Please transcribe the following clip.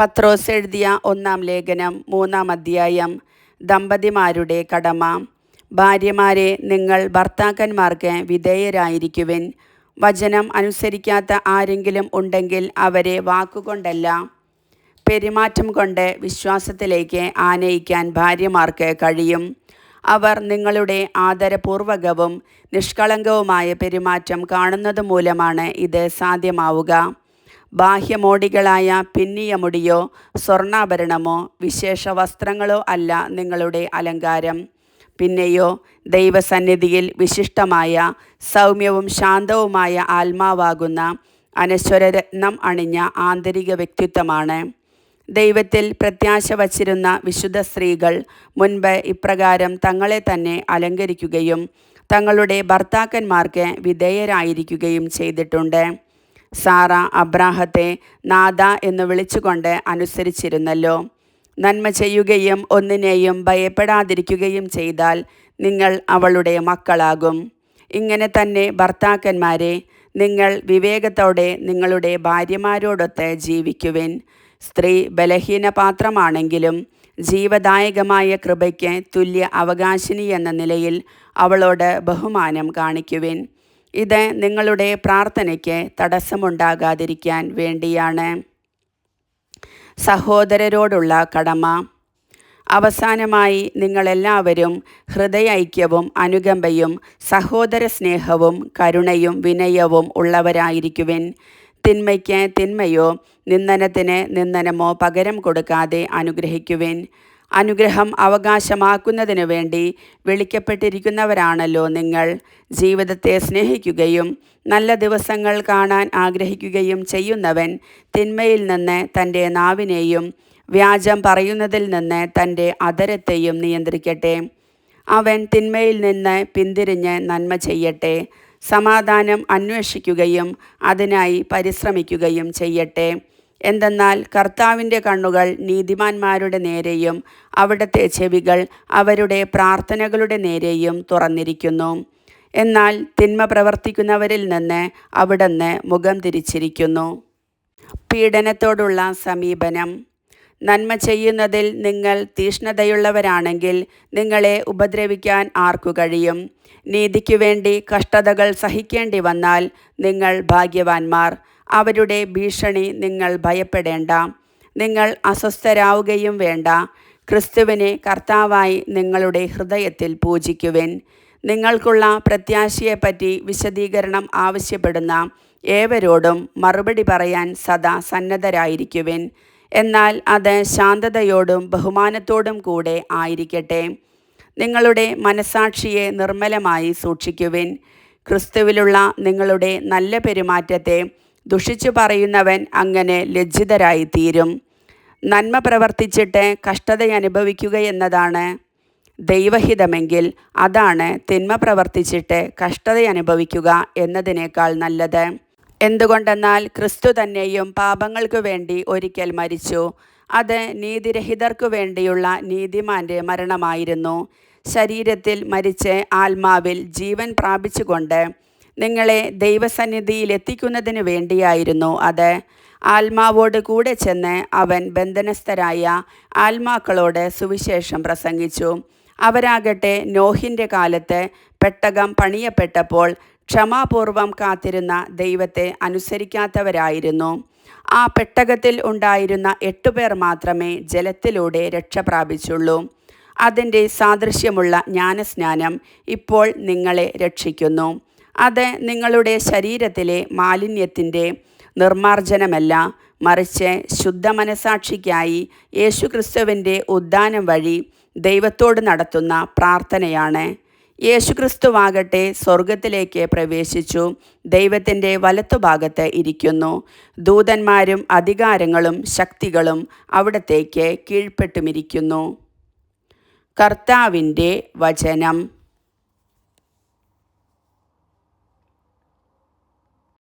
പത്രോസ് എഴുതിയ 1-ാം ലേഖനം 3-ാം അധ്യായം. ദമ്പതിമാരുടെ കടമ. ഭാര്യമാരെ, നിങ്ങൾ ഭർത്താക്കന്മാർക്ക് വിധേയരായിരിക്കുവിൻ. വചനം അനുസരിക്കാത്ത ആരെങ്കിലും ഉണ്ടെങ്കിൽ അവരെ വാക്കുകൊണ്ടല്ല, പെരുമാറ്റം കൊണ്ട് വിശ്വാസത്തിലേക്ക് ആനയിക്കാൻ ഭാര്യമാർക്ക് കഴിയും. അവർ നിങ്ങളുടെ ആദരപൂർവകവും നിഷ്കളങ്കവുമായ പെരുമാറ്റം കാണുന്നത് മൂലമാണ് ഇത് സാധ്യമാവുക. ബാഹ്യമോടികളായ പിന്നിയ മുടിയോ സ്വർണ്ണാഭരണമോ വിശേഷ വസ്ത്രങ്ങളോ അല്ല നിങ്ങളുടെ അലങ്കാരം. പിന്നെയോ ദൈവസന്നിധിയിൽ വിശിഷ്ടമായ സൗമ്യവും ശാന്തവുമായ ആത്മാവാകുന്ന അനശ്വരരത്നം അണിഞ്ഞ ആന്തരിക വ്യക്തിത്വമാണ്. ദൈവത്തിൽ പ്രത്യാശ വച്ചിരുന്ന വിശുദ്ധ സ്ത്രീകൾ മുൻപ് ഇപ്രകാരം തങ്ങളെ തന്നെ അലങ്കരിക്കുകയും തങ്ങളുടെ ഭർത്താക്കന്മാർക്ക് വിധേയരായിരിക്കുകയും ചെയ്തിട്ടുണ്ട്. സാറ അബ്രാഹത്തെ നാഥ എന്ന് വിളിച്ചുകൊണ്ട് അനുസരിച്ചിരുന്നല്ലോ. നന്മ ചെയ്യുകയും ഒന്നിനെയും ഭയപ്പെടാതിരിക്കുകയും ചെയ്താൽ നിങ്ങൾ അവളുടെ മക്കളാകും. ഇങ്ങനെ തന്നെ ഭർത്താക്കന്മാരെ, നിങ്ങൾ വിവേകത്തോടെ നിങ്ങളുടെ ഭാര്യമാരോടൊത്ത് ജീവിക്കുവിൻ. സ്ത്രീ ബലഹീന പാത്രമാണെങ്കിലും ജീവദായകമായ കൃപയ്ക്ക് തുല്യ അവകാശിനി എന്ന നിലയിൽ അവളോട് ബഹുമാനം കാണിക്കുവിൻ. ഇത് നിങ്ങളുടെ പ്രാർത്ഥനയ്ക്ക് തടസ്സമുണ്ടാകാതിരിക്കാൻ വേണ്ടിയാണ്. സഹോദരരോടുള്ള കടമ. അവസാനമായി, നിങ്ങളെല്ലാവരും ഹൃദയൈക്യവും അനുകമ്പയും സഹോദര സ്നേഹവും കരുണയും വിനയവും ഉള്ളവരായിരിക്കുവിൻ. തിന്മയ്ക്ക് തിന്മയോ നിന്ദനത്തിന് നിന്ദനമോ പകരം കൊടുക്കാതെ അനുഗ്രഹിക്കുവിൻ. അനുഗ്രഹം അവകാശമാക്കുന്നതിനു വേണ്ടി വിളിക്കപ്പെട്ടിരിക്കുന്നവരാണല്ലോ നിങ്ങൾ. ജീവിതത്തെ സ്നേഹിക്കുകയും നല്ല ദിവസങ്ങൾ കാണാൻ ആഗ്രഹിക്കുകയും ചെയ്യുന്നവൻ തിന്മയിൽ നിന്ന് തൻ്റെ നാവിനെയും വ്യാജം പറയുന്നതിൽ നിന്ന് തൻ്റെ അധരത്തെയും നിയന്ത്രിക്കട്ടെ. അവൻ തിന്മയിൽ നിന്ന് പിന്തിരിഞ്ഞ് നന്മ ചെയ്യട്ടെ. സമാധാനം അന്വേഷിക്കുകയും അതിനായി പരിശ്രമിക്കുകയും ചെയ്യട്ടെ. എന്തെന്നാൽ കർത്താവിൻ്റെ കണ്ണുകൾ നീതിമാന്മാരുടെ നേരെയും അവിടുത്തെ ചെവികൾ അവരുടെ പ്രാർത്ഥനകളുടെ നേരെയും തുറന്നിരിക്കുന്നു. എന്നാൽ തിന്മ പ്രവർത്തിക്കുന്നവരിൽ നിന്ന് അവിടുന്ന് മുഖം തിരിച്ചിരിക്കുന്നു. പീഡനത്തോടുള്ള സമീപനം. നന്മ ചെയ്യുന്നതിൽ നിങ്ങൾ തീഷ്ണതയുള്ളവരാണെങ്കിൽ നിങ്ങളെ ഉപദ്രവിക്കാൻ ആർക്കു കഴിയും? നീതിക്കു വേണ്ടി കഷ്ടതകൾ സഹിക്കേണ്ടി വന്നാൽ നിങ്ങൾ ഭാഗ്യവാന്മാർ. അവരുടെ ഭീഷണി നിങ്ങൾ ഭയപ്പെടേണ്ട. നിങ്ങൾ അസ്വസ്ഥരാവുകയും വേണ്ട. ക്രിസ്തുവിനെ കർത്താവായി നിങ്ങളുടെ ഹൃദയത്തിൽ പൂജിക്കുവിൻ. നിങ്ങൾക്കുള്ള പ്രത്യാശയെപ്പറ്റി വിശദീകരണം ആവശ്യപ്പെടുന്ന ഏവരോടും മറുപടി പറയാൻ സദാ സന്നദ്ധരായിരിക്കുവിൻ. എന്നാൽ അത് ശാന്തതയോടും ബഹുമാനത്തോടും കൂടെ ആയിരിക്കട്ടെ. നിങ്ങളുടെ മനസാക്ഷിയെ നിർമ്മലമായി സൂക്ഷിക്കുവിൻ. ക്രിസ്തുവിലുള്ള നിങ്ങളുടെ നല്ല പെരുമാറ്റത്തെ ദുഷിച്ചു പറയുന്നവൻ അങ്ങനെ ലജ്ജിതരായി തീരും. നന്മ പ്രവർത്തിച്ചിട്ട് കഷ്ടതയനുഭവിക്കുകയെന്നതാണ് ദൈവഹിതമെങ്കിൽ അതാണ് തിന്മ പ്രവർത്തിച്ചിട്ട് കഷ്ടതയനുഭവിക്കുക എന്നതിനേക്കാൾ നല്ലത്. എന്തുകൊണ്ടെന്നാൽ ക്രിസ്തു തന്നെയും പാപങ്ങൾക്കു വേണ്ടി ഒരിക്കൽ മരിച്ചു. അത് നീതിരഹിതർക്കു വേണ്ടിയുള്ള നീതിമാൻ്റെ മരണമായിരുന്നു. ശരീരത്തിൽ മരിച്ച് ആത്മാവിൽ ജീവൻ പ്രാപിച്ചുകൊണ്ട് നിങ്ങളെ ദൈവസന്നിധിയിലെത്തിക്കുന്നതിന് വേണ്ടിയായിരുന്നു അത്. ആത്മാവോട് കൂടെ ചെന്ന് അവൻ ബന്ധനസ്ഥരായ ആത്മാക്കളോട് സുവിശേഷം പ്രസംഗിച്ചു. അവരാകട്ടെ നോഹിൻ്റെ കാലത്ത് പെട്ടകം പണിയപ്പെട്ടപ്പോൾ ക്ഷമാപൂർവം കാത്തിരുന്ന ദൈവത്തെ അനുസരിക്കാത്തവരായിരുന്നു. ആ പെട്ടകത്തിൽ ഉണ്ടായിരുന്ന 8 പേർ മാത്രമേ ജലത്തിലൂടെ രക്ഷ പ്രാപിച്ചുള്ളൂ. അതിൻ്റെ സാദൃശ്യമുള്ള ജ്ഞാനസ്നാനം ഇപ്പോൾ നിങ്ങളെ രക്ഷിക്കുന്നു. അത് നിങ്ങളുടെ ശരീരത്തിലെ മാലിന്യത്തിൻ്റെ നിർമ്മാർജ്ജനമല്ല, മറിച്ച് ശുദ്ധ മനസാക്ഷിക്കായി യേശുക്രിസ്തുവിൻ്റെ ഉദ്ധാനം വഴി ദൈവത്തോട് നടത്തുന്ന പ്രാർത്ഥനയാണ്. യേശുക്രിസ്തുവാകട്ടെ സ്വർഗത്തിലേക്ക് പ്രവേശിച്ചു ദൈവത്തിൻ്റെ വലത്തുഭാഗത്ത് ഇരിക്കുന്നു. ദൂതന്മാരും അധികാരങ്ങളും ശക്തികളും അവിടത്തേക്ക് കീഴ്പ്പെട്ടുമിരിക്കുന്നു. കർത്താവിൻ്റെ വചനം.